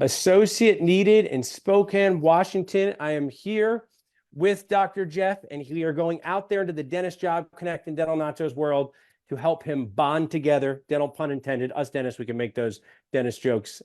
associate needed in Spokane, Washington. I am here with Dr. Jeff, and we are going out there into the Dentist Job Connect and Dental Nachos world to help him bond together. Dental pun intended. Us dentists, we can make those dentist jokes.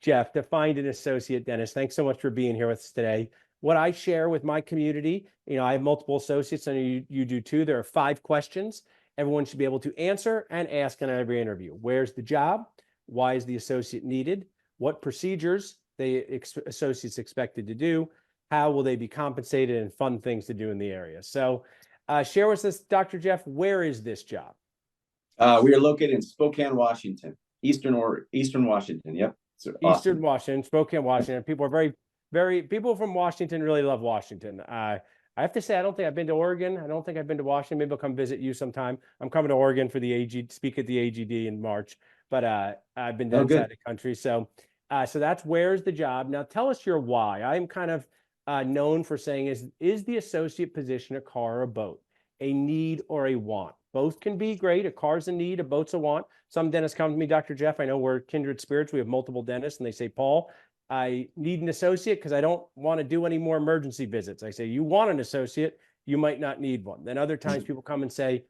Jeff, to find an associate dentist. Thanks so much for being here with us today. What I share with my community, I have multiple associates, and you do too. There are 5 questions everyone should be able to answer and ask in every interview. Where's the job? Why is the associate needed? What procedures associates expected to do? How will they be compensated, and fun things to do in the area? So share with us, Dr. Jeff, where is this job? We are located in Spokane, Washington, Eastern Washington. Yep. Eastern Washington, Spokane, Washington. People are people from Washington really love Washington. I have to say, I don't think I've been to Oregon. I don't think I've been to Washington. Maybe I'll come visit you sometime. I'm coming to Oregon for the speak at the AGD in March, but I've been outside the country. So that's where's the job. Now tell us your why. I'm kind of known for saying is the associate position a car or a boat, a need or a want? Both can be great. A car's a need, a boat's a want. Some dentists come to me, Dr. Jeff, I know we're kindred spirits. We have multiple dentists, and they say, Paul, I need an associate because I don't want to do any more emergency visits. I say, you want an associate, you might not need one. Then other times people come and say,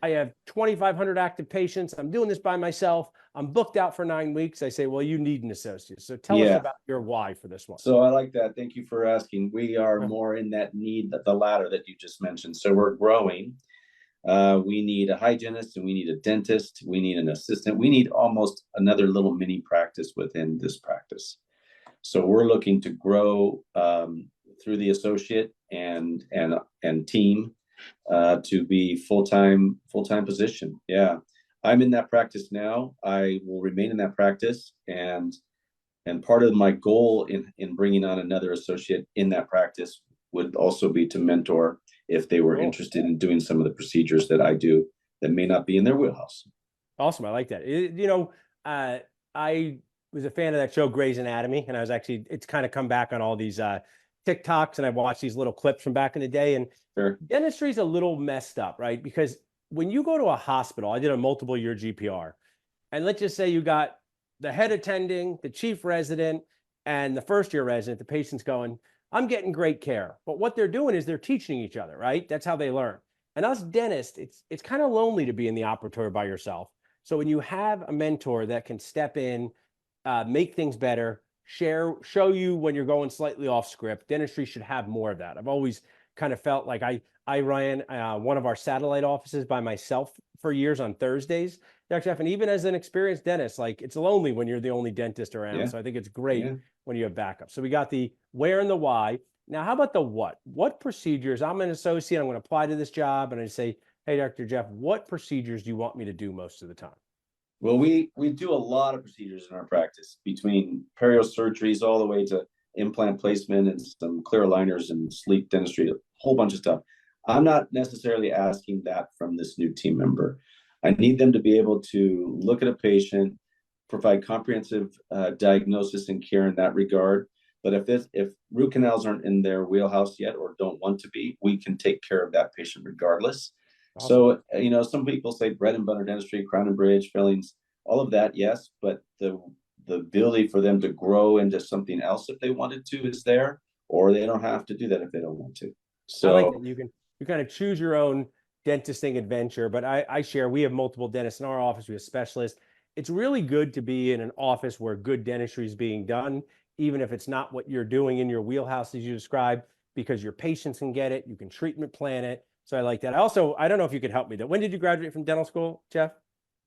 I have 2,500 active patients. I'm doing this by myself. I'm booked out for 9 weeks. I say, well, you need an associate. So tell us about your why for this one. So I like that. Thank you for asking. We are more in that need, the latter that you just mentioned. So we're growing. We need a hygienist, and we need a dentist. We need an assistant. We need almost another little mini practice within this practice. So we're looking to grow through the associate and team to be full-time position. Yeah, I'm in that practice now. I will remain in that practice, and part of my goal in bringing on another associate in that practice would also be to mentor if they were interested in doing some of the procedures that I do that may not be in their wheelhouse. Awesome. I like that. I was a fan of that show, Grey's Anatomy, and it's kind of come back on all these TikToks, and I've watched these little clips from back in the day, and dentistry is a little messed up, right? Because when you go to a hospital, I did a multiple year GPR, and let's just say you got the head attending, the chief resident, and the first year resident, the patient's going, I'm getting great care. But what they're doing is they're teaching each other, right? That's how they learn. And us dentists, it's kind of lonely to be in the operatory by yourself. So when you have a mentor that can step in, make things better, show you when you're going slightly off script, dentistry should have more of that. I've always kind of felt like I ran one of our satellite offices by myself for years on Thursdays, Dr. Jeff, and even as an experienced dentist, like it's lonely when you're the only dentist around. Yeah. So I think it's great when you have backup. So we got the where and the why. Now, how about the what? What procedures? I'm an associate. I'm going to apply to this job, and I say, hey, Dr. Jeff, what procedures do you want me to do most of the time? Well, we do a lot of procedures in our practice, between perio surgeries all the way to implant placement and some clear aligners and sleep dentistry, a whole bunch of stuff. I'm not necessarily asking that from this new team member. I need them to be able to look at a patient, provide comprehensive diagnosis and care in that regard. But if root canals aren't in their wheelhouse yet or don't want to be, we can take care of that patient regardless. Awesome. So, some people say bread and butter dentistry, crown and bridge, fillings, all of that, yes. But the ability for them to grow into something else if they wanted to is there, or they don't have to do that if they don't want to. So I like that. You kind of choose your own dentisting adventure. But I share, we have multiple dentists in our office. We have specialists. It's really good to be in an office where good dentistry is being done, even if it's not what you're doing in your wheelhouse as you described, because your patients can get it. You can treatment plan it. So I like that. I don't know if you could help me. When did you graduate from dental school, Jeff?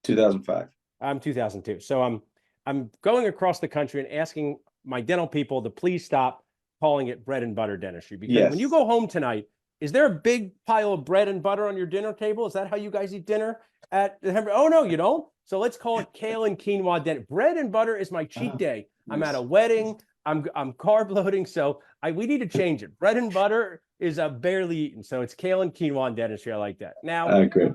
2005. I'm 2002. So I'm going across the country and asking my dental people to please stop calling it bread and butter dentistry. Because when you go home tonight, is there a big pile of bread and butter on your dinner table? Is that how you guys eat dinner at the Henry? Oh, no, you don't. So let's call it kale and quinoa dentistry. Bread and butter is my cheat day. Nice. I'm at a wedding. I'm carb loading. So we need to change it. Bread and butter is barely eaten. So it's kale and quinoa dentistry. I like that. Now, I agree.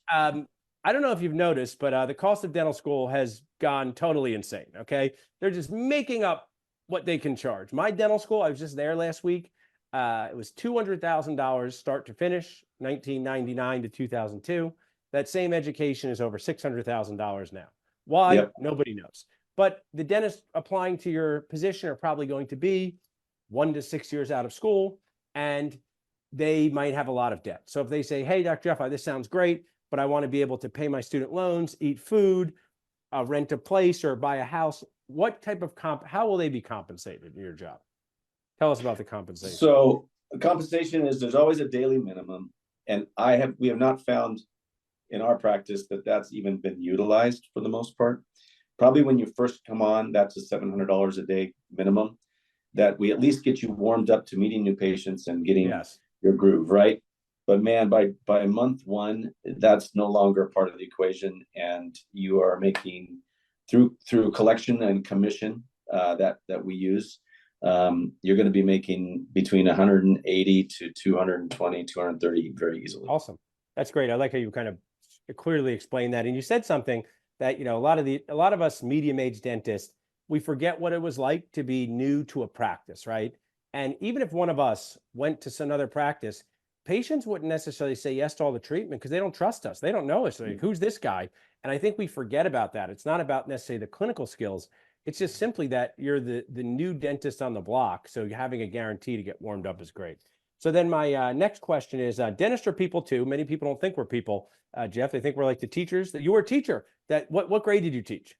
I don't know if you've noticed, but the cost of dental school has gone totally insane. Okay. They're just making up what they can charge. My dental school, I was just there last week. It was $200,000 start to finish, 1999 to 2002. That same education is over $600,000 now. Why? Yep. Nobody knows. but the dentists applying to your position are probably going to be 1 to 6 years out of school, and they might have a lot of debt. So if they say, hey, Dr. Jeff, this sounds great, but I want to be able to pay my student loans, eat food, rent a place, or buy a house, what type of how will they be compensated in your job? Tell us about the compensation. So the compensation is, there's always a daily minimum. And we have not found in our practice that that's even been utilized for the most part. Probably when you first come on, that's a $700 a day minimum, that we at least get you warmed up to meeting new patients and getting your groove, right? But man, by month one, that's no longer part of the equation, and you are making through collection and commission that we use. You're going to be making between 180 to 220, 230 very easily. Awesome. That's great. I like how you kind of clearly explained that. And you said something that, a lot of us medium-aged dentists, we forget what it was like to be new to a practice, right? And even if one of us went to another practice, patients wouldn't necessarily say yes to all the treatment because they don't trust us. They don't know us. Like, who's this guy? And I think we forget about that. It's not about necessarily the clinical skills. It's just simply that you're the new dentist on the block. So having a guarantee to get warmed up is great. So then my next question is, dentists are people too. Many people don't think we're people, Jeff. They think we're like the teachers. You were a teacher. What grade did you teach?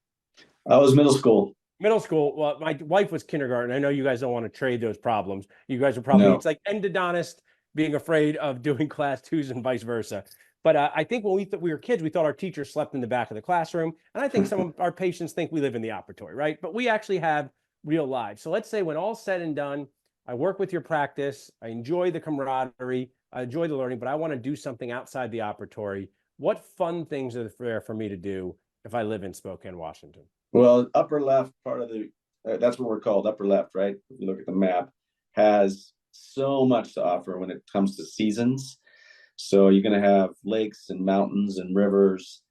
I was middle school. Middle school. Well, my wife was kindergarten. I know you guys don't want to trade those problems. You guys are probably, it's like endodontist being afraid of doing class 2s and vice versa. But I think when we were kids, we thought our teachers slept in the back of the classroom. And I think some of our patients think we live in the operatory, right? But we actually have real lives. So let's say when all's said and done, I work with your practice, I enjoy the camaraderie, I enjoy the learning, but I want to do something outside the operatory. What fun things are there for me to do if I live in Spokane, Washington? Well, upper left part of that's what we're called, upper left, right? If you look at the map, has so much to offer when it comes to seasons. So you're going to have lakes and mountains and rivers.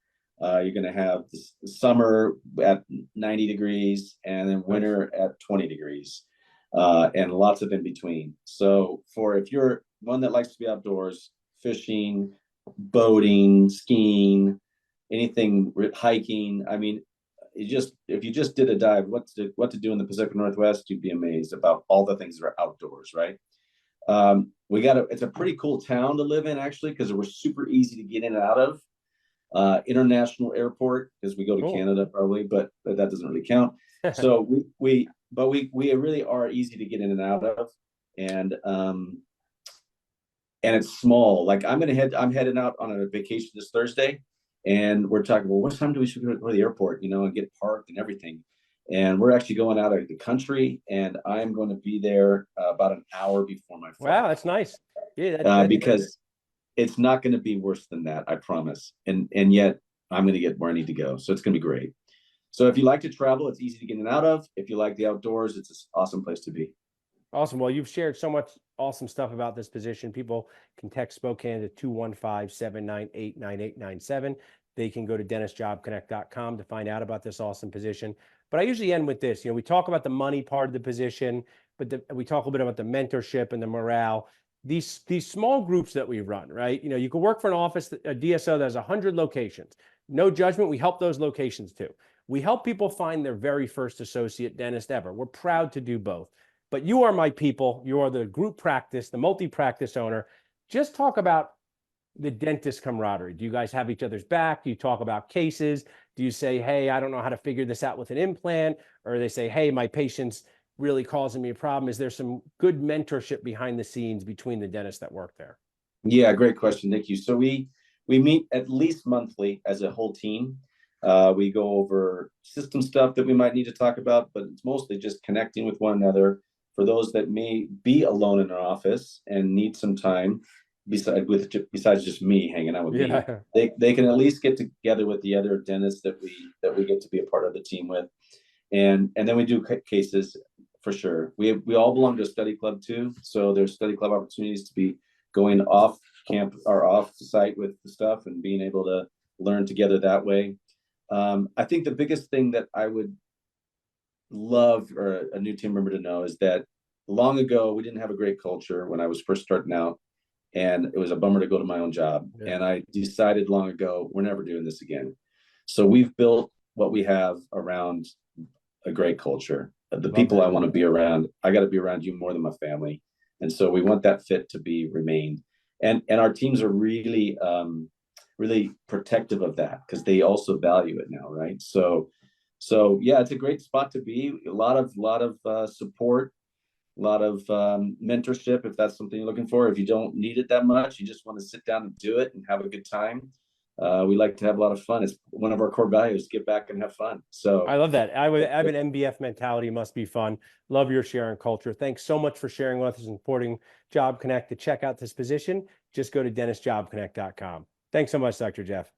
You're going to have the summer at 90 degrees and then winter at 20 degrees and lots of in between. So if you're one that likes to be outdoors, fishing, boating, skiing, anything, hiking, I mean, if you just did a dive, what to do in the Pacific Northwest, you'd be amazed about all the things that are outdoors, right? It's a pretty cool town to live in, actually, because we're super easy to get in and out of. International airport, because we go to Canada probably, but that doesn't really count. So we really are easy to get in and out of, and it's small. Like I'm heading out on a vacation this Thursday, and we're talking, well, what time do we should go to the airport, and get parked and everything. And we're actually going out of the country, and I'm going to be there about an hour before my flight. Wow, that's nice. Yeah, because it's not going to be worse than that, I promise. And yet I'm going to get where I need to go. So it's going to be great. So if you like to travel, it's easy to get in and out of. If you like the outdoors, it's an awesome place to be. Awesome. Well, you've shared so much awesome stuff about this position. People can text Spokane to 215-798-9897. They can go to dentistjobconnect.com to find out about this awesome position. But I usually end with this. We talk about the money part of the position, but we talk a little bit about the mentorship and the morale. These small groups that we run, right? You can work for an office, a DSO that has 100 locations. No judgment. We help those locations too. We help people find their very first associate dentist ever. We're proud to do both. But you are my people. You are the group practice, the multi-practice owner. Just talk about the dentist camaraderie. Do you guys have each other's back? Do you talk about cases? Do you say, hey, I don't know how to figure this out with an implant? Or they say, hey, my patient's really causing me a problem. Is there some good mentorship behind the scenes between the dentists that work there? Yeah, great question. Thank you. So we meet at least monthly as a whole team. We go over system stuff that we might need to talk about, but it's mostly just connecting with one another. For those that may be alone in an office and need some time, besides just me hanging out with me, they can at least get together with the other dentists that we get to be a part of the team with, and then we do cases for sure. We all belong to a study club too, so there's study club opportunities to be going off camp or off the site with the stuff and being able to learn together that way. I think the biggest thing that I would love for a new team member to know is that long ago we didn't have a great culture when I was first starting out, and it was a bummer to go to my own job. And I decided long ago we're never doing this again. So we've built what we have around a great culture. The Love people I that. want to be around, I got to be around you more than my family. And so we want that fit to be remained. And our teams are really really protective of that because they also value it now, right? So yeah, it's a great spot to be. A lot of support, a lot of mentorship if that's something you're looking for. If you don't need it that much, you just want to sit down and do it and have a good time. We like to have a lot of fun. It's one of our core values: get back and have fun. I So love that. I have an MBF mentality. Must be fun. Love your sharing culture. Thanks so much for sharing with us and supporting Job Connect. To check out this position, just go to dentistjobconnect.com. Thanks so much, Dr. Jeff.